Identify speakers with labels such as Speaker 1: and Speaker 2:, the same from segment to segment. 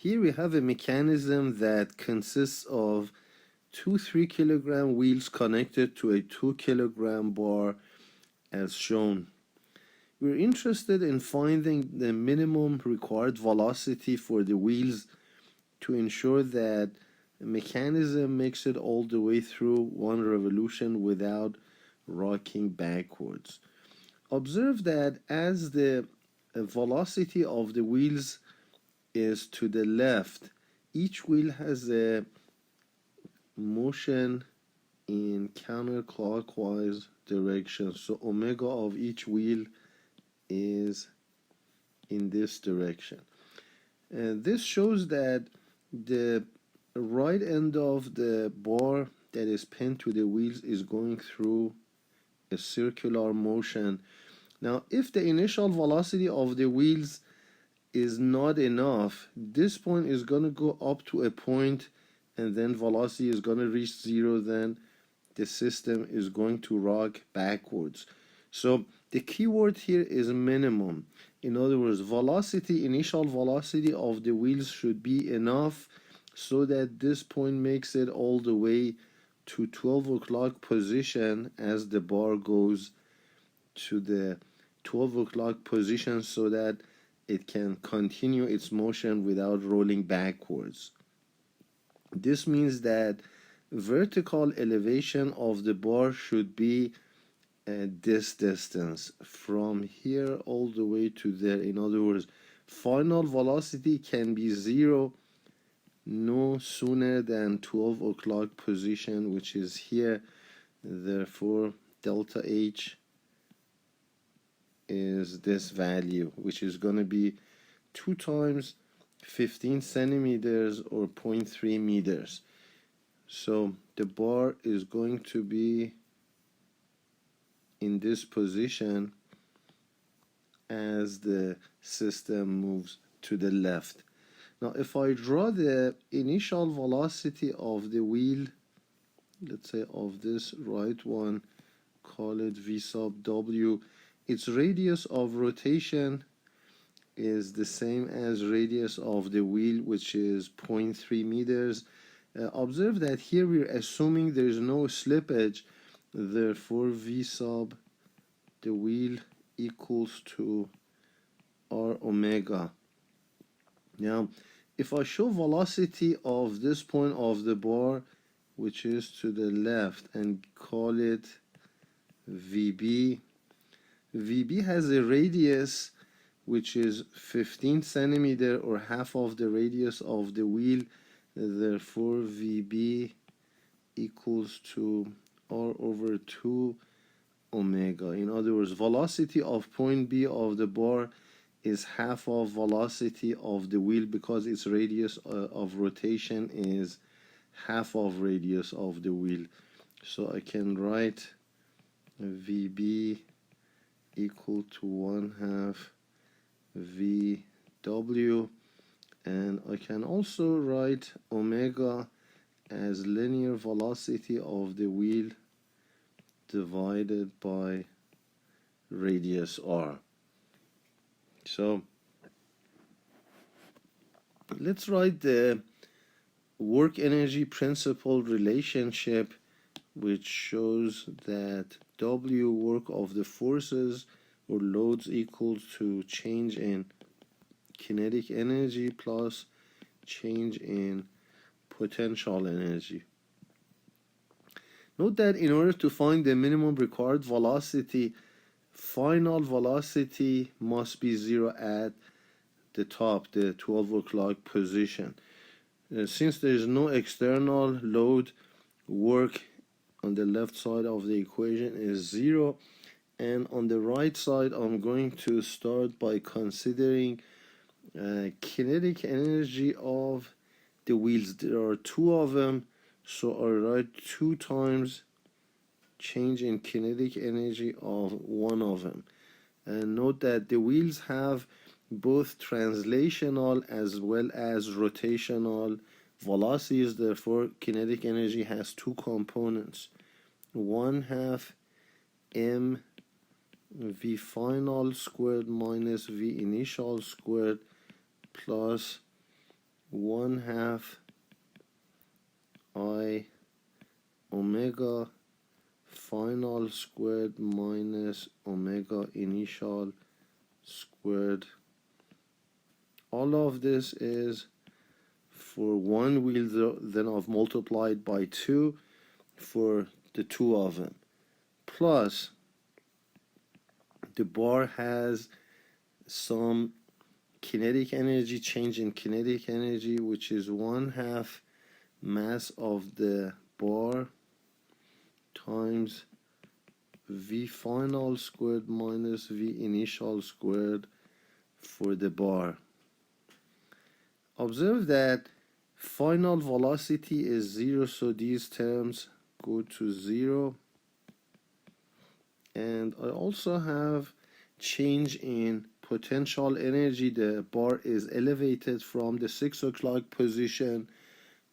Speaker 1: Here we have a mechanism that consists of two 3 kilogram wheels connected to a 2 kilogram bar as shown. We're interested in finding the minimum required velocity for the wheels to ensure that the mechanism makes it all the way through one revolution without rocking backwards. Observe that as the velocity of the wheels is to the left, each wheel has a motion in counterclockwise direction. So omega of each wheel is in this direction. And this shows that the right end of the bar that is pinned to the wheels is going through a circular motion. Now, if the initial velocity of the wheels is not enough, this point is going to go up to a point and then velocity is going to reach zero, then the system is going to rock backwards. So the key word here is minimum. In other words, velocity, initial velocity of the wheels should be enough so that this point makes it all the way to 12 o'clock position as the bar goes to the 12 o'clock position so that it can continue its motion without rolling backwards. This means that vertical elevation of the bar should be this distance from here all the way to there. In other words, final velocity can be zero no sooner than 12 o'clock position, which is here. Therefore, delta H is this value, which is going to be 2 times 15 centimeters or 0.3 meters. So the bar is going to be in this position as the system moves to the left. Now, if I draw the initial velocity of the wheel, let's say of this right one, call it V sub W, its radius of rotation is the same as radius of the wheel, which is 0.3 meters. Observe that here we're assuming there is no slippage, therefore V sub the wheel equals to R omega. Now, if I show velocity of this point of the bar, which is to the left, and call it VB, VB has a radius which is 15 centimeter or half of the radius of the wheel. Therefore, VB equals to R over 2 omega. In other words, velocity of point B of the bar is half of velocity of the wheel because its radius of rotation is half of radius of the wheel. So I can write VB equal to 1/2 VW, and I can also write omega as linear velocity of the wheel divided by radius r. So let's write the work energy principle relationship, which shows that W work of the forces or loads equals to change in kinetic energy plus change in potential energy. Note that in order to find the minimum required velocity, final velocity must be zero at the top, the 12 o'clock position. Since there is no external load, work on the left side of the equation is zero, and on the right side I'm going to start by considering kinetic energy of the wheels. There are two of them, so I write 2 times change in kinetic energy of one of them. And note that the wheels have both translational as well as rotational velocities. Therefore, kinetic energy has 2 components: 1/2 m v final squared minus v initial squared plus 1/2 I omega final squared minus omega initial squared. All of this is for one wheel, then I've multiplied by 2 for the two of them. Plus, the bar has some kinetic energy, change in kinetic energy, which is 1/2 mass of the bar times V final squared minus V initial squared for the bar. Observe that final velocity is 0, so these terms go to 0. And I also have change in potential energy. The bar is elevated from the 6 o'clock position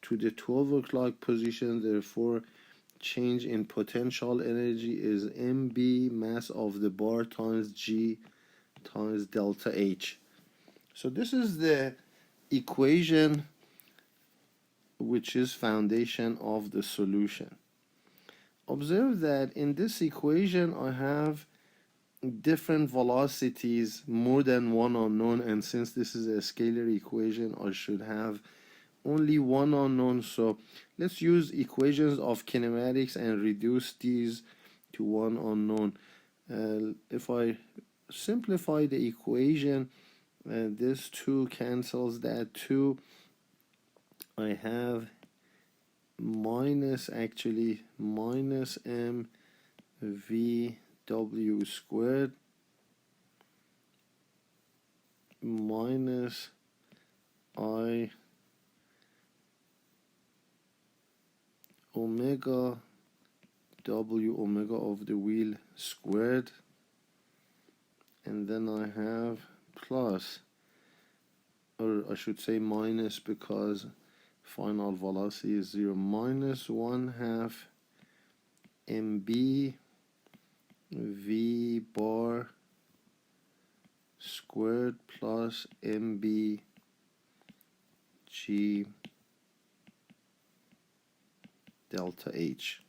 Speaker 1: to the 12 o'clock position. Therefore, change in potential energy is mb mass of the bar times g times delta H. So this is the equation which is foundation of the solution. Observe that in this equation I have different velocities, more than one unknown, and since this is a scalar equation I should have only one unknown. So let's use equations of kinematics and reduce these to one unknown. If I simplify the equation, this 2 cancels that 2. I have minus m v w squared minus I omega w omega of the wheel squared, and then I have plus, or I should say minus because final velocity is 0, minus 1/2 mb v bar squared plus mb g delta H.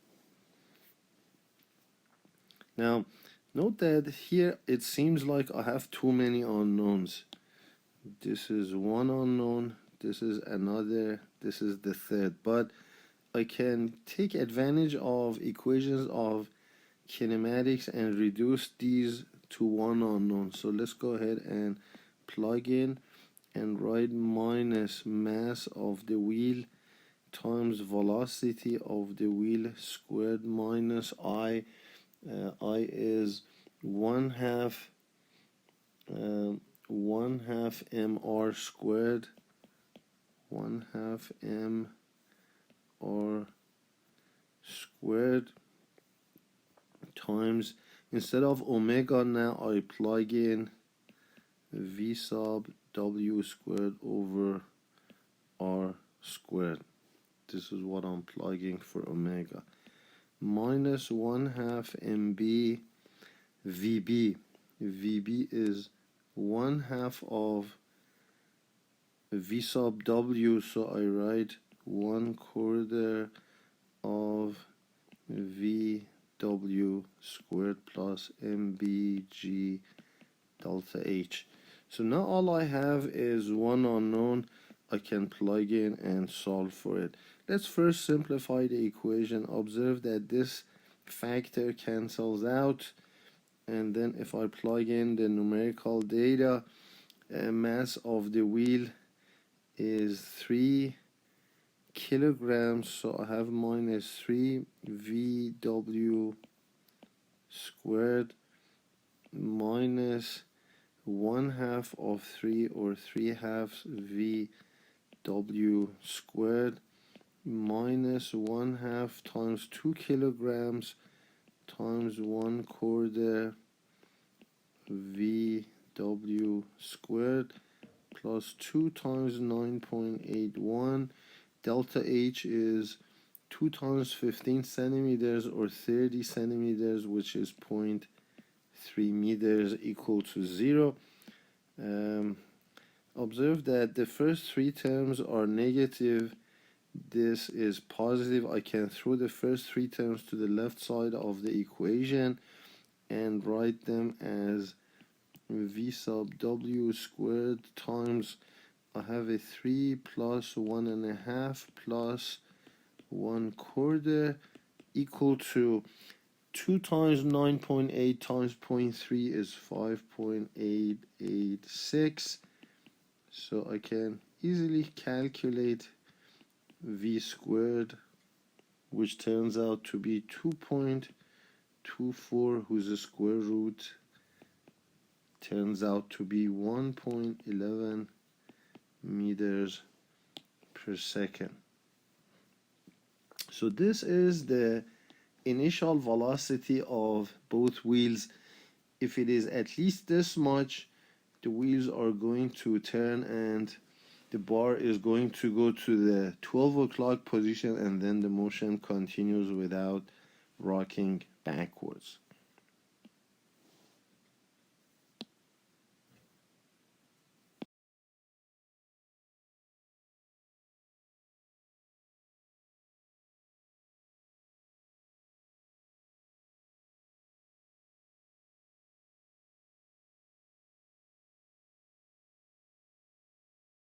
Speaker 1: Now note that here it seems like I have too many unknowns. This is one unknown, this is another, this is the third, but I can take advantage of equations of kinematics and reduce these to one unknown. So let's go ahead and plug in and write minus mass of the wheel times velocity of the wheel squared minus I. I is 1/2 mr squared, 1/2 mr squared times, instead of omega now I plug in v sub w squared over r squared. This is what I'm plugging for omega. Minus 1/2 mb vb. vb is 1/2 of v sub w, so I write 1/4 of vw squared plus mbg delta H. So now all I have is one unknown. I can plug in and solve for it. Let's first simplify the equation. Observe that this factor cancels out, and then if I plug in the numerical data, mass of the wheel is 3 kilograms, so I have minus 3 vw squared minus 1/2 of 3 or 3/2 vw squared minus 1/2 times 2 kilograms times 1/4 vw squared plus 2 times 9.81. Delta H is 2 times 15 centimeters or 30 centimeters, which is 0.3 meters, equal to 0. Observe that the first three terms are negative. This is positive. I can throw the first three terms to the left side of the equation and write them as v sub w squared times, I have a 3 plus 1.5 plus 1/4 equal to 2 times 9.8 times 0.3 is 5.886. So I can easily calculate v squared, which turns out to be 2.24, whose square root turns out to be 1.11 meters per second. So this is the initial velocity of both wheels. If it is at least this much, the wheels are going to turn and the bar is going to go to the 12 o'clock position, and then the motion continues without rocking backwards.